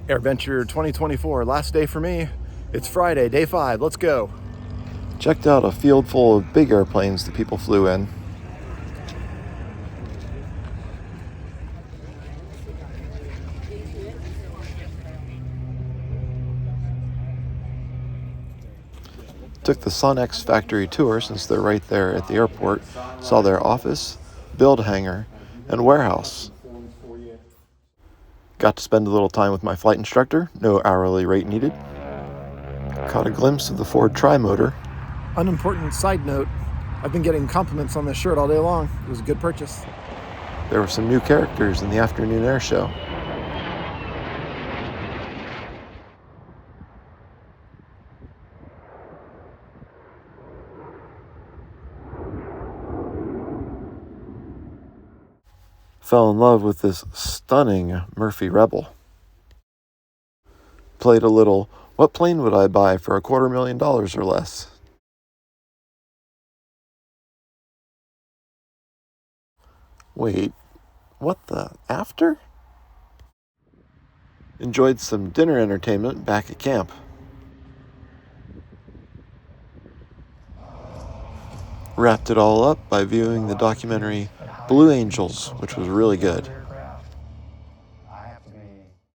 AirVenture 2024, last day for me. It's Friday, day 5, let's go. Checked out a field full of big airplanes that people flew in. Took the Sonex factory tour since they're right there at the airport. Saw their office, build hangar, and warehouse. Got to spend a little time with my flight instructor, no hourly rate needed. Caught a glimpse of the Ford Tri-Motor. Unimportant side note, I've been getting compliments on this shirt all day long. It was a good purchase. There were some new characters in the afternoon air show. Fell in love with this stunning Murphy Rebel. Played a little, what plane would I buy for $250,000 or less? Wait, what the after? Enjoyed some dinner entertainment back at camp. Wrapped it all up by viewing the documentary Blue Angels, which was really good.